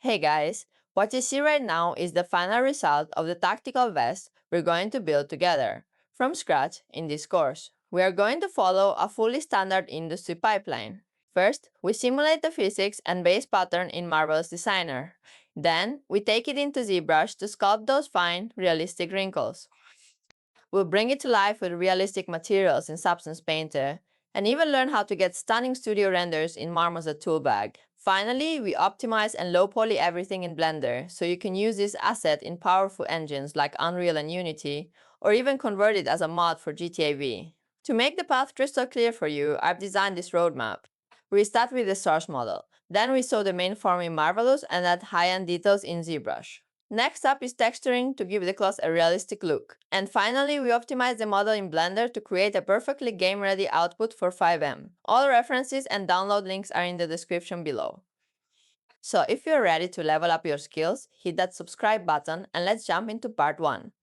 Hey guys, what you see right now is the final result of the tactical vest we're going to build together, from scratch in this course. We are going to follow a fully standard industry pipeline. First, we simulate the physics and base pattern in Marvel's Designer. Then, we take it into ZBrush to sculpt those fine, realistic wrinkles. We'll bring it to life with realistic materials in Substance Painter, and even learn how to get stunning studio renders in Marmoset Toolbag. Finally, we optimize and low poly everything in Blender, so you can use this asset in powerful engines like Unreal and Unity, or even convert it as a mod for GTA V. To make the path crystal clear for you, I've designed this roadmap. We start with the source model. Then we sew the main form in Marvelous and add high-end details in ZBrush. Next up is texturing to give the class a realistic look. And finally, we optimize the model in Blender to create a perfectly game-ready output for FiveM. All references and download links are in the description below. So if you're ready to level up your skills, hit that subscribe button and let's jump into part 1.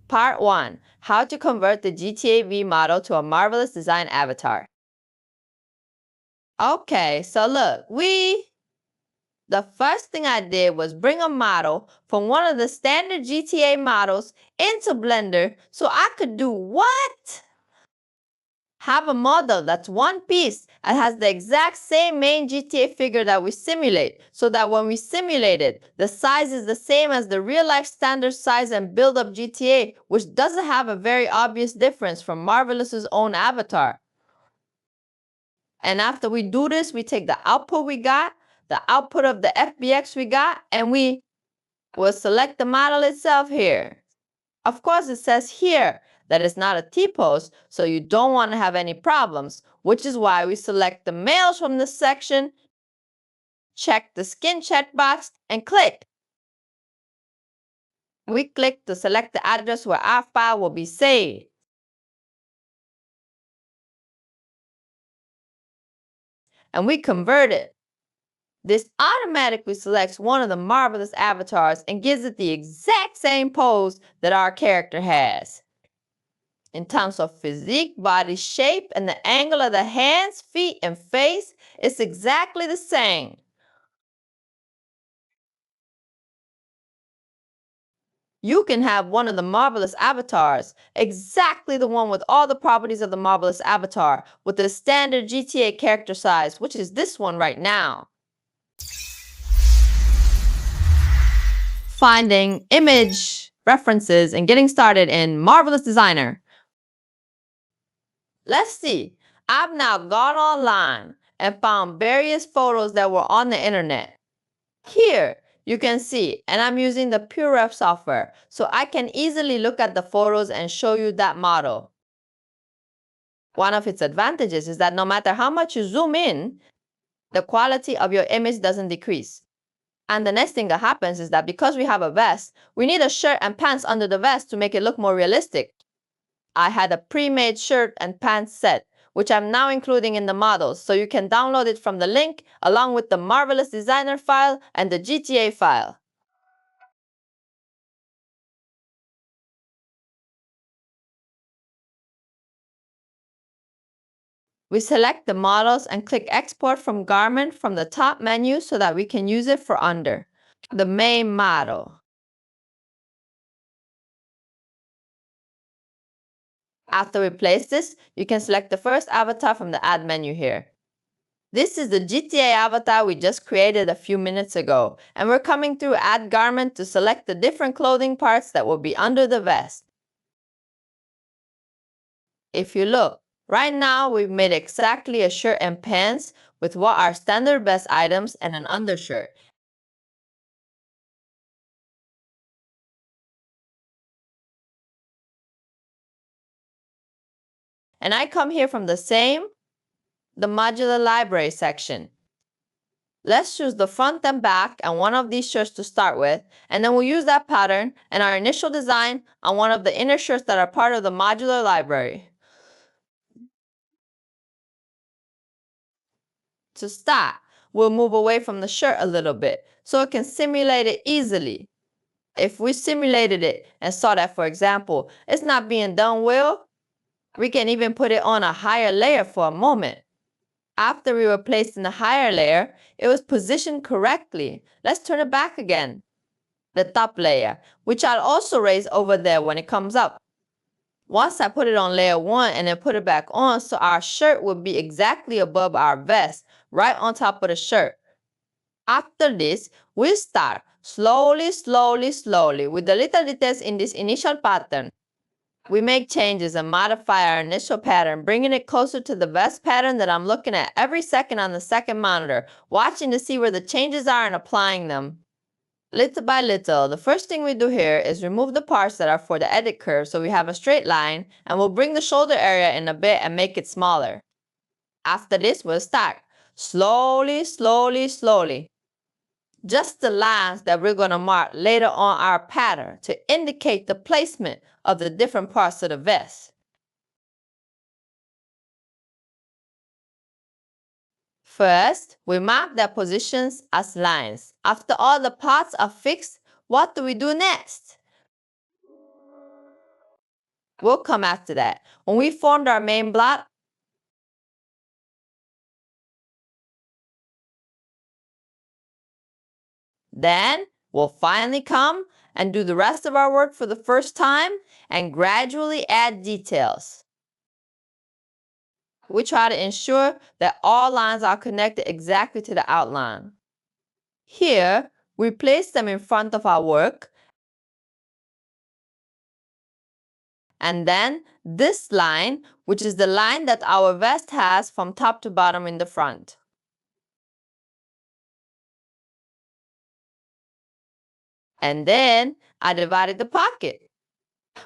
Part 1. How to convert the GTA V model to a marvelous design avatar. Okay, so look, the first thing I did was bring a model from one of the standard GTA models into Blender so I could do what? Have a model that's one piece and has the exact same main GTA figure that we simulate, so that when we simulate it, the size is the same as the real-life standard size and build-up GTA, which doesn't have a very obvious difference from Marvelous's own avatar. And after we do this, we take the output we got, the output of the FBX we got, and we will select the model itself here. Of course, it says here that it's not a T-pose, so you don't want to have any problems, which is why we select the males from this section, check the skin checkbox, and click. We click to select the address where our file will be saved. And we convert it. This automatically selects one of the Marvelous avatars and gives it the exact same pose that our character has. In terms of physique, body shape, and the angle of the hands, feet, and face, it's exactly the same. You can have one of the Marvelous avatars, exactly the one with all the properties of the Marvelous avatar, with the standard GTA character size, which is this one right now. Finding image references and getting started in Marvelous Designer. Let's see. I've now gone online and found various photos that were on the internet. Here, you can see, and I'm using the PureRef software, so I can easily look at the photos and show you that model. One of its advantages is that no matter how much you zoom in, the quality of your image doesn't decrease. And the next thing that happens is that because we have a vest, we need a shirt and pants under the vest to make it look more realistic. I had a pre-made shirt and pants set, which I'm now including in the models, so you can download it from the link along with the Marvelous Designer file and the GTA file. We select the models and click Export from Garment from the top menu so that we can use it for under the main model. After we place this, you can select the first avatar from the Add menu here. This is the GTA avatar we just created a few minutes ago, and we're coming through Add Garment to select the different clothing parts that will be under the vest. If you look, right now we've made exactly a shirt and pants with what are standard vest items and an undershirt. And I come here from the modular library section. Let's choose the front and back and one of these shirts to start with, and then we'll use that pattern and our initial design on one of the inner shirts that are part of the modular library. To start, we'll move away from the shirt a little bit so it can simulate it easily. If we simulated it and saw that, for example, it's not being done well, we can even put it on a higher layer for a moment. After we were placed in the higher layer, it was positioned correctly. Let's turn it back again. The top layer, which I'll also raise over there when it comes up. Once I put it on layer 1 and then put it back on, so our shirt will be exactly above our vest, right on top of the shirt. After this, we'll start slowly with the little details in this initial pattern. We make changes and modify our initial pattern, bringing it closer to the vest pattern that I'm looking at every second on the second monitor, watching to see where the changes are and applying them. Little by little, the first thing we do here is remove the parts that are for the edit curve so we have a straight line, and we'll bring the shoulder area in a bit and make it smaller. After this, we'll start slowly. Just the lines that we're going to mark later on our pattern to indicate the placement of the different parts of the vest. First, we mark their positions as lines. After all the parts are fixed, what do we do next? We'll come after that. When we formed our main block, then we'll finally come and do the rest of our work for the first time and gradually add details. We try to ensure that all lines are connected exactly to the outline. Here, we place them in front of our work, and then this line, which is the line that our vest has from top to bottom in the front. And then I divided the pocket.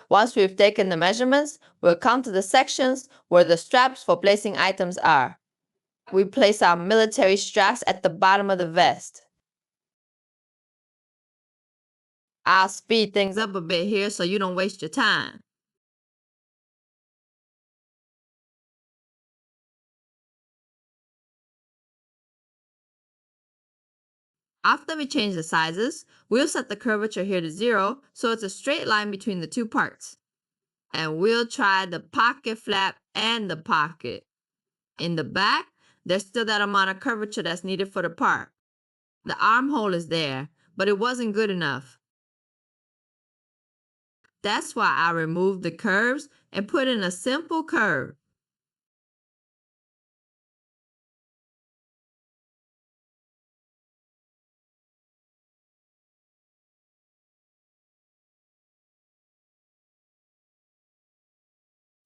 Once we've taken the measurements, we'll come to the sections where the straps for placing items are. We place our military straps at the bottom of the vest. I'll speed things up a bit here so you don't waste your time. After we change the sizes, we'll set the curvature here to 0 so it's a straight line between the two parts. And we'll try the pocket flap and the pocket. In the back, there's still that amount of curvature that's needed for the part. The armhole is there, but it wasn't good enough. That's why I removed the curves and put in a simple curve.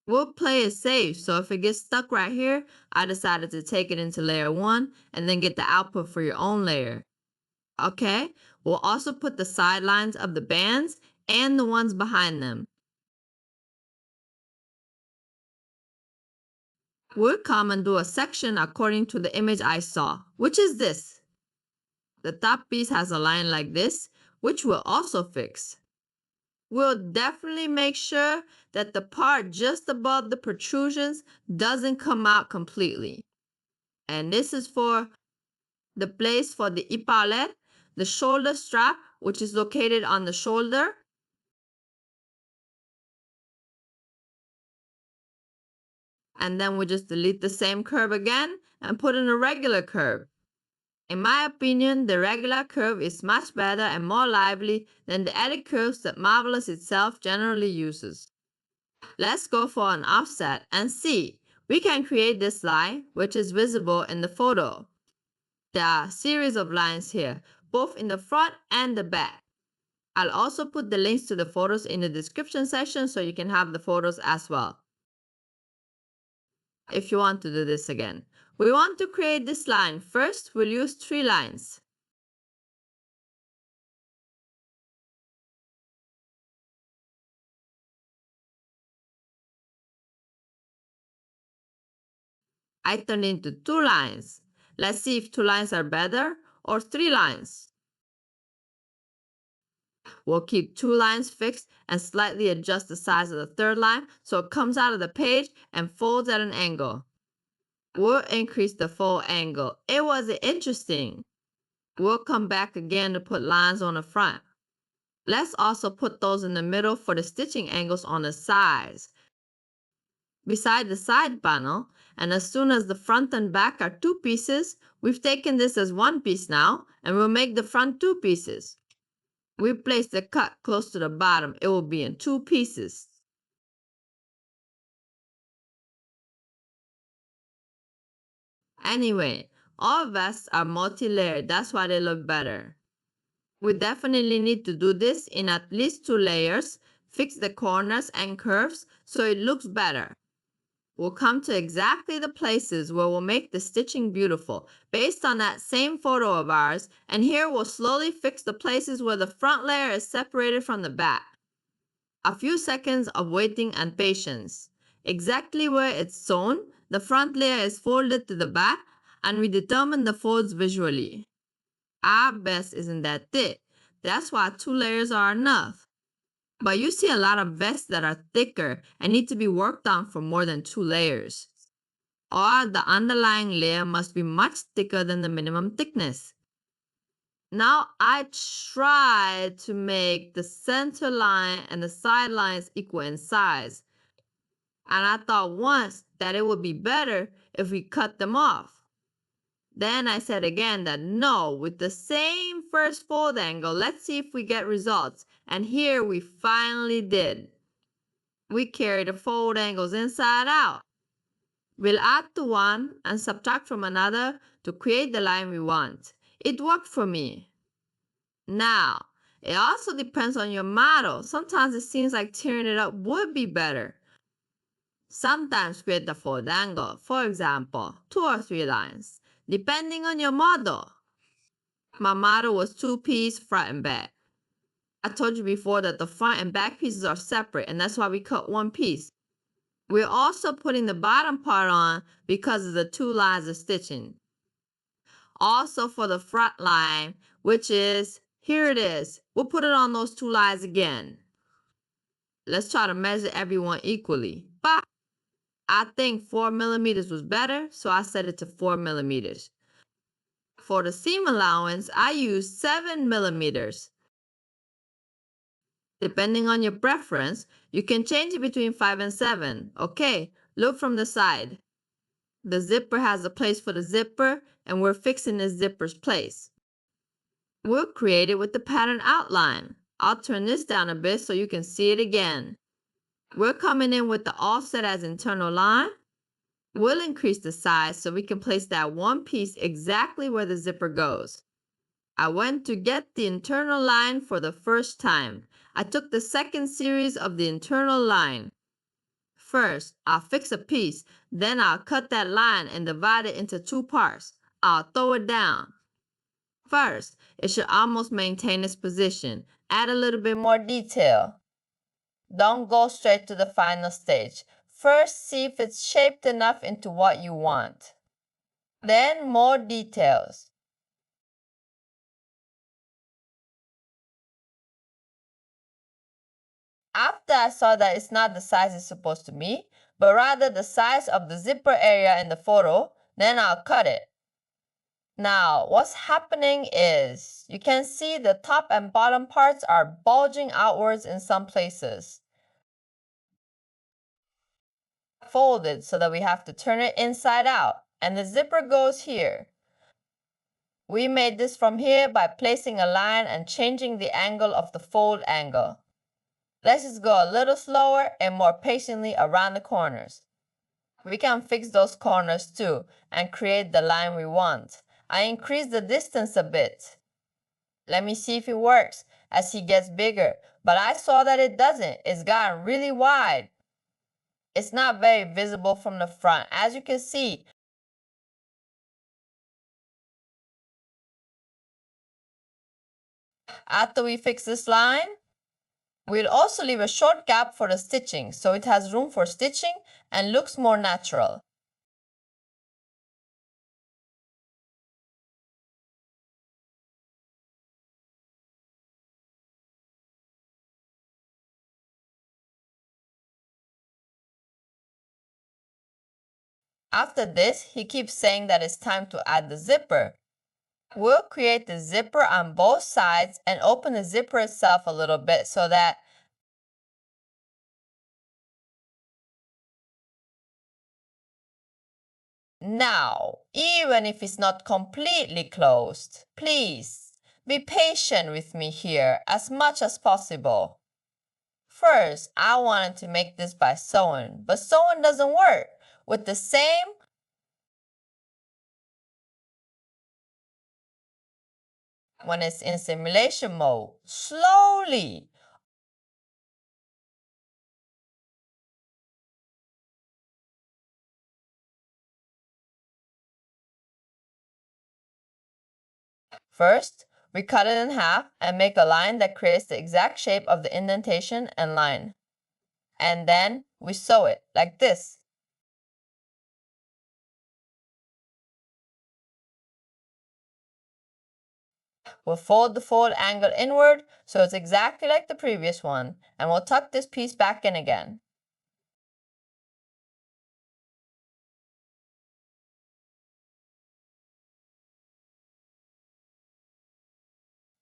We'll play it safe, so if it gets stuck right here, I decided to take it into layer 1 and then get the output for your own layer. Okay, we'll also put the sidelines of the bands and the ones behind them. We'll come and do a section according to the image I saw, which is this. The top piece has a line like this, which we'll also fix. We'll definitely make sure that the part just above the protrusions doesn't come out completely. And this is for the place for the epaulette, the shoulder strap, which is located on the shoulder. And then we just delete the same curve again and put in a regular curve. In my opinion, the regular curve is much better and more lively than the edit curves that Marvelous itself generally uses. Let's go for an offset and see. We can create this line, which is visible in the photo. There are a series of lines here, both in the front and the back. I'll also put the links to the photos in the description section so you can have the photos as well. If you want to do this again. We want to create this line. First, we'll use 3 lines. I turned into 2 lines. Let's see if 2 lines are better or 3 lines. We'll keep 2 lines fixed and slightly adjust the size of the third line so it comes out of the page and folds at an angle. We'll increase the fold angle. It wasn't interesting. We'll come back again to put lines on the front. Let's also put those in the middle for the stitching angles on the sides. Beside the side panel, and as soon as the front and back are 2 pieces, we've taken this as 1 piece now, and we'll make the front 2 pieces. We place the cut close to the bottom. It will be in 2 pieces. Anyway, all vests are multi-layered. That's why they look better. We definitely need to do this in at least 2 layers, fix the corners and curves so it looks better. We'll come to exactly the places where we'll make the stitching beautiful based on that same photo of ours, and here we'll slowly fix the places where the front layer is separated from the back. A few seconds of waiting and patience. Exactly where it's sewn, the front layer is folded to the back, and we determine the folds visually. Our vest isn't that thick. That's why 2 layers are enough. But you see a lot of vests that are thicker and need to be worked on for more than 2 layers. Or the underlying layer must be much thicker than the minimum thickness. Now I tried to make the center line and the side lines equal in size. And I thought once that it would be better if we cut them off. Then I said again that no, with the same first fold angle, let's see if we get results. And here we finally did. We carry the fold angles inside out. We'll add to one and subtract from another to create the line we want. It worked for me. Now, it also depends on your model. Sometimes it seems like tearing it up would be better. Sometimes create the fold angle, for example, 2 or 3 lines, depending on your model. My model was 2-piece front and back. I told you before that the front and back pieces are separate, and that's why we cut 1 piece. We're also putting the bottom part on because of the 2 lines of stitching. Also for the front line, which is, here it is. We'll put it on those 2 lines again. Let's try to measure everyone equally. But I think 4 millimeters was better, so I set it to 4 millimeters. For the seam allowance, I used 7 millimeters. Depending on your preference, you can change it between 5 and 7. Okay, look from the side. The zipper has a place for the zipper, and we're fixing the zipper's place. We'll create it with the pattern outline. I'll turn this down a bit so you can see it again. We're coming in with the offset as internal line. We'll increase the size so we can place that 1 piece exactly where the zipper goes. I went to get the internal line for the first time. I took the second series of the internal line. First, I'll fix a piece, then I'll cut that line and divide it into 2 parts. I'll throw it down. First, it should almost maintain its position. Add a little bit more detail. Don't go straight to the final stage. First, see if it's shaped enough into what you want. Then more details. After I saw that it's not the size it's supposed to be, but rather the size of the zipper area in the photo, then I'll cut it. Now, what's happening is you can see the top and bottom parts are bulging outwards in some places. Folded so that we have to turn it inside out, and the zipper goes here. We made this from here by placing a line and changing the angle of the fold angle. Let's just go a little slower and more patiently around the corners. We can fix those corners too and create the line we want. I increased the distance a bit. Let me see if it works as he gets bigger, but I saw that it doesn't. It's gotten really wide. It's not very visible from the front, as you can see. After we fix this line, we'll also leave a short gap for the stitching so it has room for stitching and looks more natural. After this, he keeps saying that it's time to add the zipper. We'll create the zipper on both sides and open the zipper itself a little bit so that now, even if it's not completely closed, please be patient with me here as much as possible. First, I wanted to make this by sewing, but sewing doesn't work. With the same when it's in simulation mode, slowly. First, we cut it in half and make a line that creates the exact shape of the indentation and line. And then we sew it like this. We'll fold the fold angle inward so it's exactly like the previous one, and we'll tuck this piece back in again.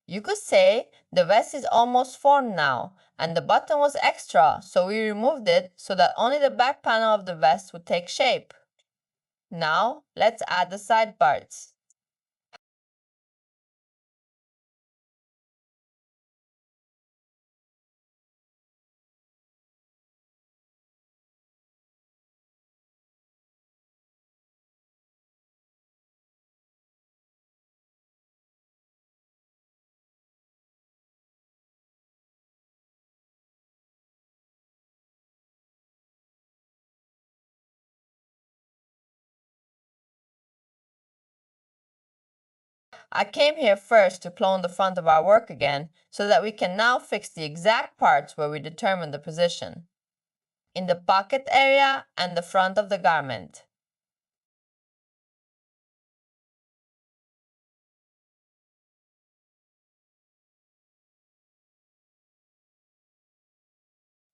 You could say the vest is almost formed now, and the button was extra, so we removed it so that only the back panel of the vest would take shape. Now, let's add the side parts. I came here first to clone the front of our work again so that we can now fix the exact parts where we determine the position. In the pocket area and the front of the garment.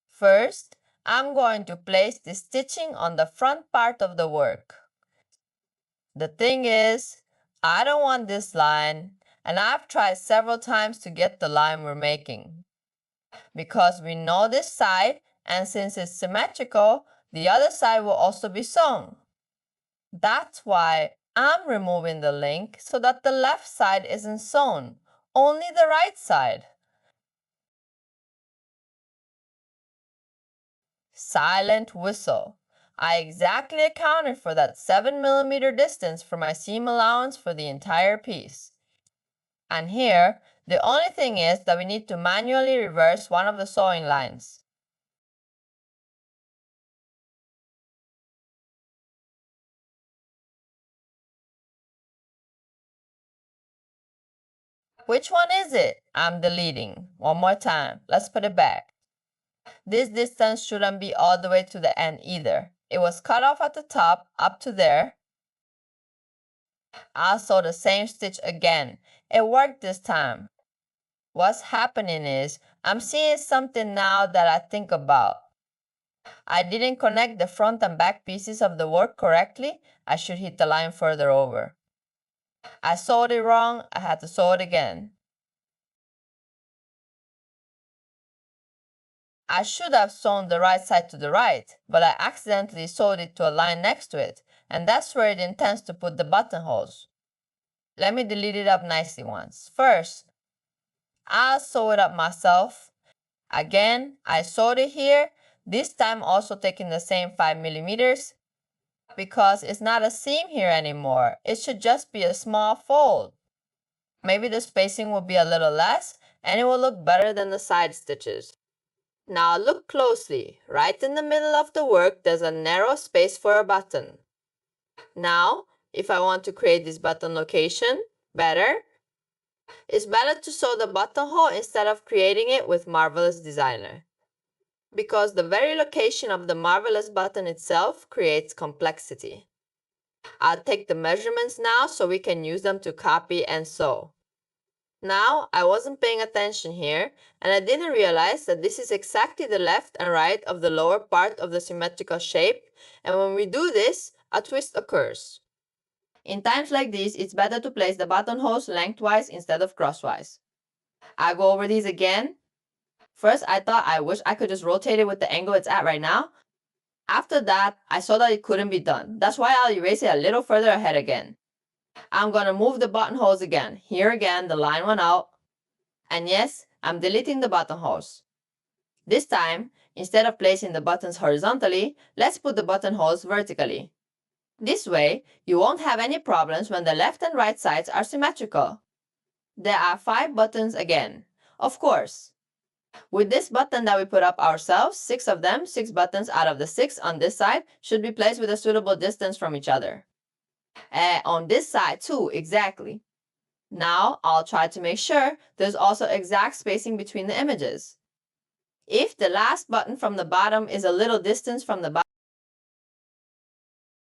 First, I'm going to place the stitching on the front part of the work. The thing is, I don't want this line, and I've tried several times to get the line we're making. Because we know this side, and since it's symmetrical, the other side will also be sewn. That's why I'm removing the link so that the left side isn't sewn, only the right side. Silent whistle. I exactly accounted for that 7mm distance for my seam allowance for the entire piece. And here, the only thing is that we need to manually reverse one of the sewing lines. Which one is it? I'm deleting. One more time. Let's put it back. This distance shouldn't be all the way to the end either. It was cut off at the top up to there. I'll sew the same stitch again. It worked this time. What's happening is I'm seeing something now that I think about. I didn't connect the front and back pieces of the work correctly. I should hit the line further over. I sewed it wrong. I had to sew it again. I should have sewn the right side to the right, but I accidentally sewed it to a line next to it, and that's where it intends to put the buttonholes. Let me delete it up nicely once. First, I'll sew it up myself. Again, I sewed it here, this time also taking the same 5mm, because it's not a seam here anymore. It should just be a small fold. Maybe the spacing will be a little less, and it will look better than the side stitches. Now look closely. Right in the middle of the work, there's a narrow space for a button. Now, if I want to create this button location better, it's better to sew the buttonhole instead of creating it with Marvelous Designer. Because the very location of the Marvelous button itself creates complexity. I'll take the measurements now so we can use them to copy and sew. Now, I wasn't paying attention here, and I didn't realize that this is exactly the left and right of the lower part of the symmetrical shape, and when we do this, a twist occurs. In times like these, it's better to place the buttonholes lengthwise instead of crosswise. I'll go over these again. First, I thought I wish I could just rotate it with the angle it's at right now. After that, I saw that it couldn't be done. That's why I'll erase it a little further ahead again. I'm gonna move the buttonholes again. Here again, the line went out. And yes, I'm deleting the buttonholes. This time, instead of placing the buttons horizontally, let's put the buttonholes vertically. This way, you won't have any problems when the left and right sides are symmetrical. There are 5 buttons again. Of course, with this button that we put up ourselves, 6 of them, 6 buttons out of the 6 on this side, should be placed with a suitable distance from each other. On this side too, exactly. Now, I'll try to make sure there's also exact spacing between the images. If the last button from the bottom is a little distance from the bottom,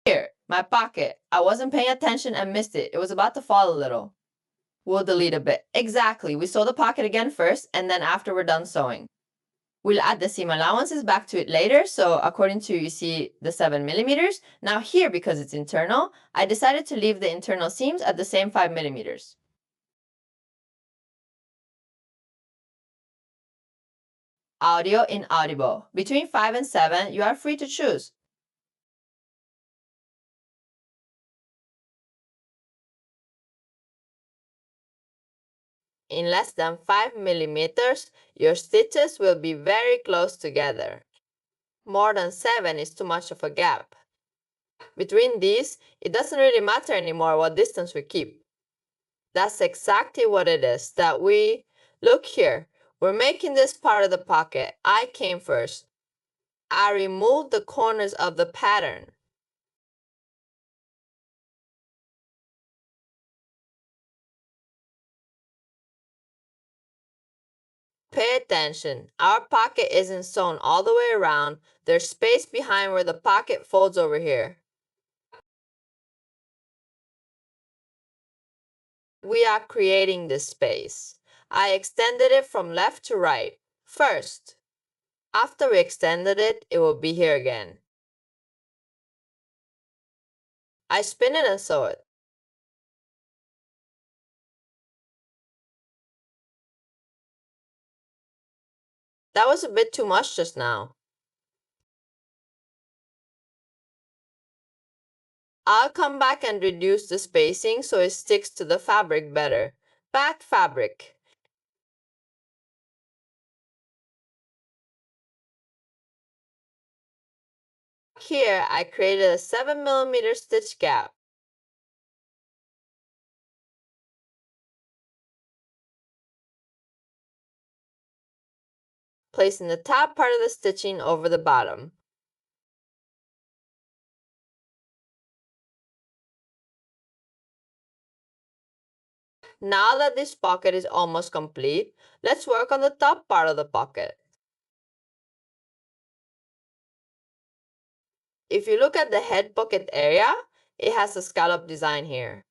here, my pocket, I wasn't paying attention and missed it. It was about to fall a little. We'll delete a bit. Exactly, we sew the pocket again first, and then after we're done sewing. We'll add the seam allowances back to it later, so according to, you see, the 7 millimeters. Now here, because it's internal, I decided to leave the internal seams at the same 5 millimeters. Audio inaudible. Between 5 and 7, you are free to choose. In less than 5 millimeters, your stitches will be very close together. More than 7 is too much of a gap. Between these, it doesn't really matter anymore what distance we keep. That's exactly what it is that look here, we're making this part of the pocket. I came first. I removed the corners of the pattern. Pay attention, our pocket isn't sewn all the way around. There's space behind where the pocket folds over here. We are creating this space. I extended it from left to right. First, after we extended it, it will be here again. I spin it and sew it. That was a bit too much just now. I'll come back and reduce the spacing so it sticks to the fabric better. Back fabric. Here, I created a 7 millimeter stitch gap. Placing the top part of the stitching over the bottom. Now that this pocket is almost complete, let's work on the top part of the pocket. If you look at the head pocket area, it has a scallop design here.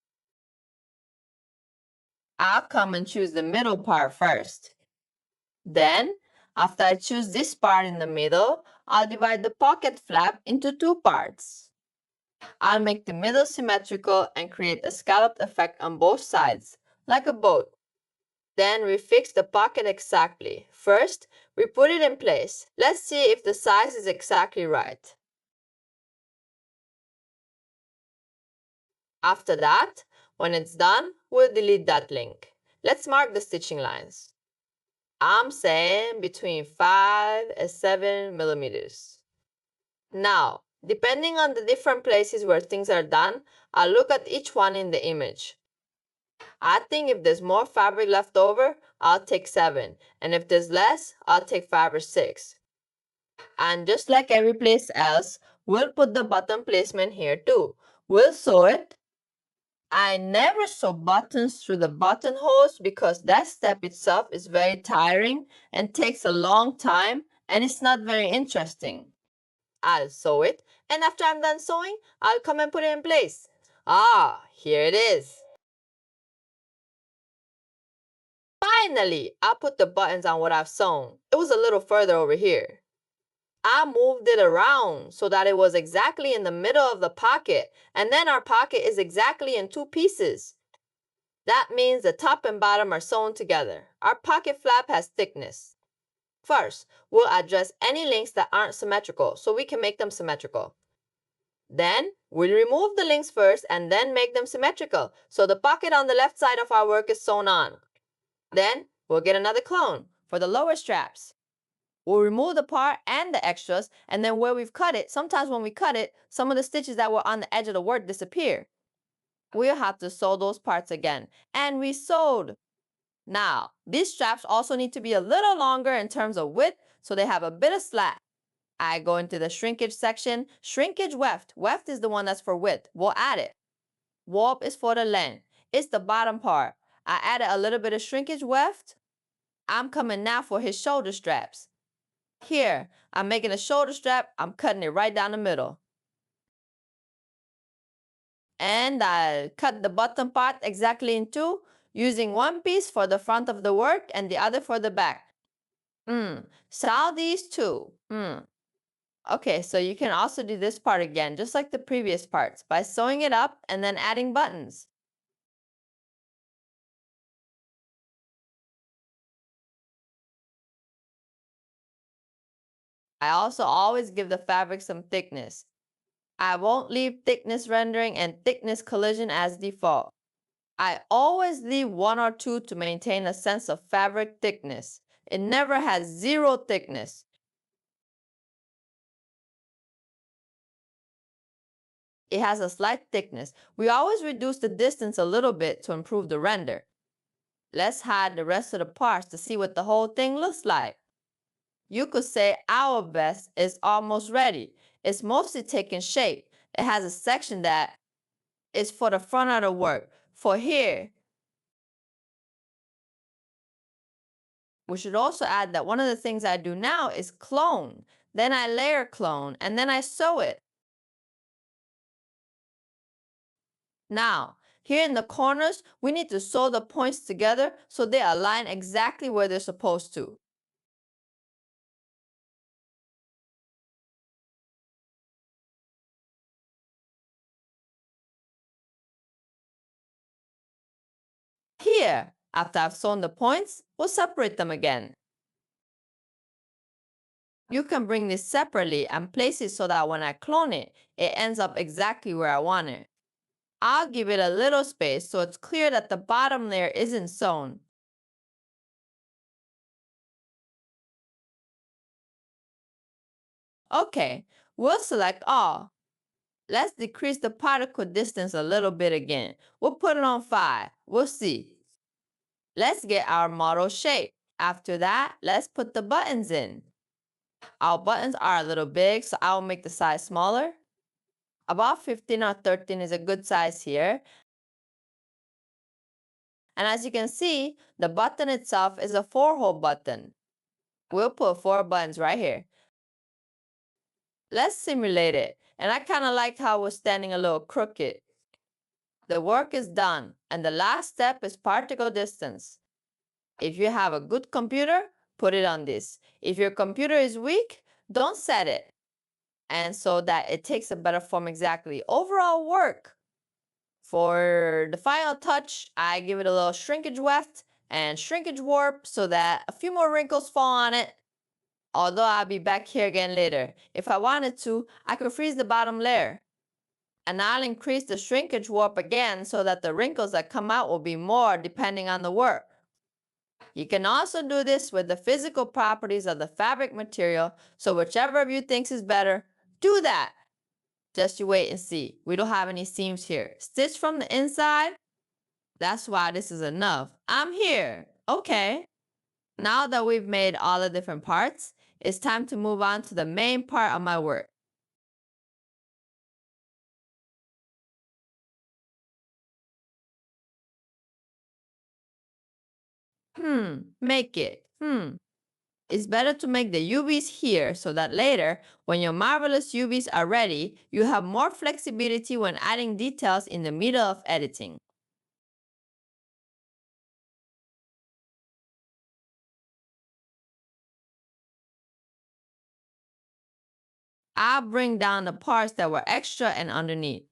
I'll come and choose the middle part first. Then, after I choose this part in the middle, I'll divide the pocket flap into 2 parts. I'll make the middle symmetrical and create a scalloped effect on both sides, like a boat. Then we fix the pocket exactly. First, we put it in place. Let's see if the size is exactly right. After that, when it's done, we'll delete that link. Let's mark the stitching lines. I'm saying between 5 and 7 millimeters. Now, depending on the different places where things are done, I'll look at each one in the image. I think if there's more fabric left over, I'll take 7, and if there's less, I'll take 5 or 6. And just like every place else, we'll put the button placement here too. We'll sew it. I never sew buttons through the buttonholes because that step itself is very tiring and takes a long time and it's not very interesting. I'll sew it, and after I'm done sewing, I'll come and put it in place. Ah, here it is. Finally, I'll put the buttons on what I've sewn. It was a little further over here. I moved it around so that it was exactly in the middle of the pocket, and then our pocket is exactly in two pieces. That means the top and bottom are sewn together. Our pocket flap has thickness. First, we'll address any links that aren't symmetrical so we can make them symmetrical. Then, we'll remove the links first and then make them symmetrical so the pocket on the left side of our work is sewn on. Then, we'll get another clone for the lower straps. We'll remove the part and the extras, and then where we've cut it, sometimes when we cut it, some of the stitches that were on the edge of the work disappear. We'll have to sew those parts again. And we sewed. Now, these straps also need to be a little longer in terms of width so they have a bit of slack. I go into the shrinkage section. Shrinkage weft. Weft is the one that's for width. We'll add it. Warp is for the length. It's the bottom part. I added a little bit of shrinkage weft. I'm coming now for his shoulder straps. Here, I'm making a shoulder strap. I'm cutting it right down the middle. And I cut the bottom part exactly in two, using one piece for the front of the work and the other for the back. Sew these two. Okay, so you can also do this part again, just like the previous parts, by sewing it up and then adding buttons. I also always give the fabric some thickness. I won't leave thickness rendering and thickness collision as default. I always leave one or two to maintain a sense of fabric thickness. It never has zero thickness. It has a slight thickness. We always reduce the distance a little bit to improve the render. Let's hide the rest of the parts to see what the whole thing looks like. You could say our vest is almost ready. It's mostly taking shape. It has a section that is for the front of the work. For here, we should also add that one of the things I do now is clone. Then I layer clone, and then I sew it. Now, here in the corners, we need to sew the points together so they align exactly where they're supposed to. Here, after I've sewn the points, we'll separate them again. You can bring this separately and place it so that when I clone it, it ends up exactly where I want it. I'll give it a little space so it's clear that the bottom layer isn't sewn. Okay, we'll select all. Let's decrease the particle distance a little bit again. We'll put it on 5. We'll see. Let's get our model shape. After that, let's put the buttons in. Our buttons are a little big, so I'll make the size smaller. About 15 or 13 is a good size here. And as you can see, the button itself is a 4-hole button. We'll put 4 buttons right here. Let's simulate it. And I kind of liked how it was standing a little crooked. The work is done, and the last step is particle distance. If you have a good computer, put it on this. If your computer is weak, don't set it. And so that it takes a better form exactly. Overall work. For the final touch, I give it a little shrinkage weft and shrinkage warp so that a few more wrinkles fall on it. Although I'll be back here again later. If I wanted to, I could freeze the bottom layer. And I'll increase the shrinkage warp again so that the wrinkles that come out will be more depending on the work. You can also do this with the physical properties of the fabric material, so whichever of you thinks is better, do that. Just you wait and see. We don't have any seams here. Stitch from the inside. That's why this is enough. I'm here. Okay. Now that we've made all the different parts, it's time to move on to the main part of my work. Make it. It's better to make the UVs here so that later, when your marvelous UVs are ready, you have more flexibility when adding details in the middle of editing. I'll bring down the parts that were extra and underneath.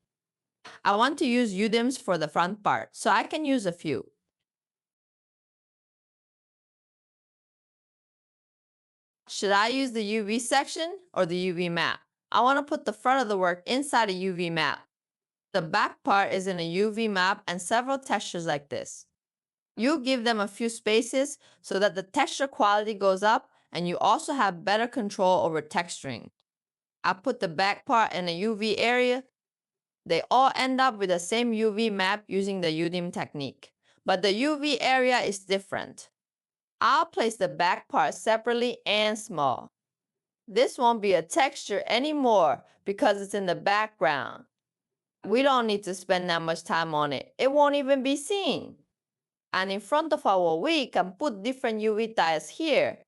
I want to use UDIMs for the front part, so I can use a few. Should I use the UV section or the UV map? I want to put the front of the work inside a UV map. The back part is in a UV map and several textures like this. You give them a few spaces so that the texture quality goes up and you also have better control over texturing. I put the back part in a UV area. They all end up with the same UV map using the UDIM technique, but the UV area is different. I'll place the back part separately and small. This won't be a texture anymore because it's in the background. We don't need to spend that much time on it. It won't even be seen. And in front of our we can put different UV tiles here.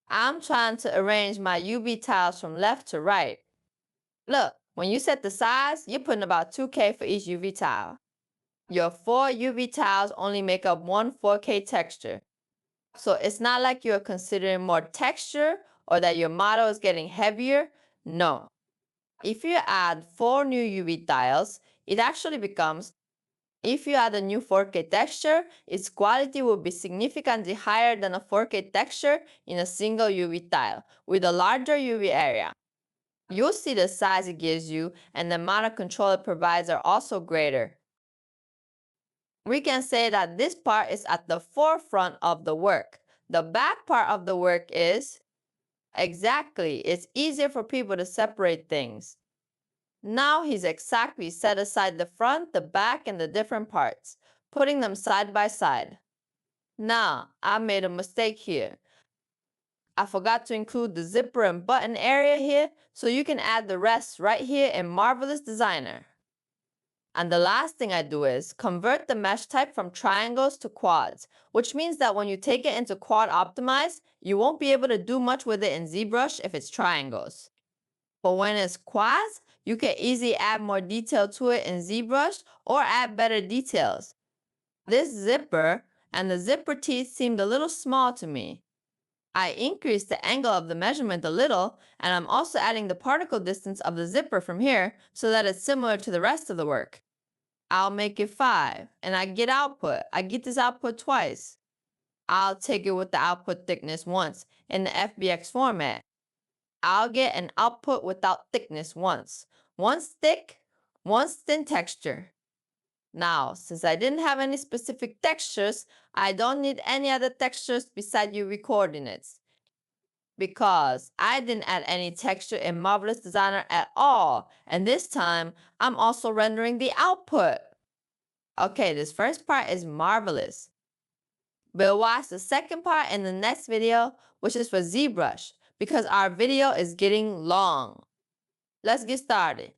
I'm trying to arrange my UV tiles from left to right. Look, when you set the size, you're putting about 2K for each UV tile. Your 4 UV tiles only make up one 4K texture. So it's not like you're considering more texture or that your model is getting heavier. No. If you add 4 new UV tiles, it actually becomes, if you add a new 4K texture, its quality will be significantly higher than a 4K texture in a single UV tile with a larger UV area. You'll see the size it gives you and the amount of control it provides are also greater. We can say that this part is at the forefront of the work. The back part of the work is, exactly, it's easier for people to separate things. Now he's exactly set aside the front, the back, and the different parts, putting them side by side. Now, I made a mistake here. I forgot to include the zipper and button area here, so you can add the rest right here in Marvelous Designer. And the last thing I do is convert the mesh type from triangles to quads, which means that when you take it into quad optimize, you won't be able to do much with it in ZBrush if it's triangles. But when it's quads, you can easily add more detail to it in ZBrush or add better details. This zipper and the zipper teeth seemed a little small to me. I increased the angle of the measurement a little, and I'm also adding the particle distance of the zipper from here so that it's similar to the rest of the work. I'll make it 5, and I get output. I get this output twice. I'll take it with the output thickness once in the FBX format. I'll get an output without thickness once. Once thick, once thin texture. Now, since I didn't have any specific textures, I don't need any other textures beside UV coordinates. Because I didn't add any texture in Marvelous Designer at all, and this time, I'm also rendering the output. Okay, this first part is marvelous. But watch the second part in the next video, which is for ZBrush, because our video is getting long. Let's get started.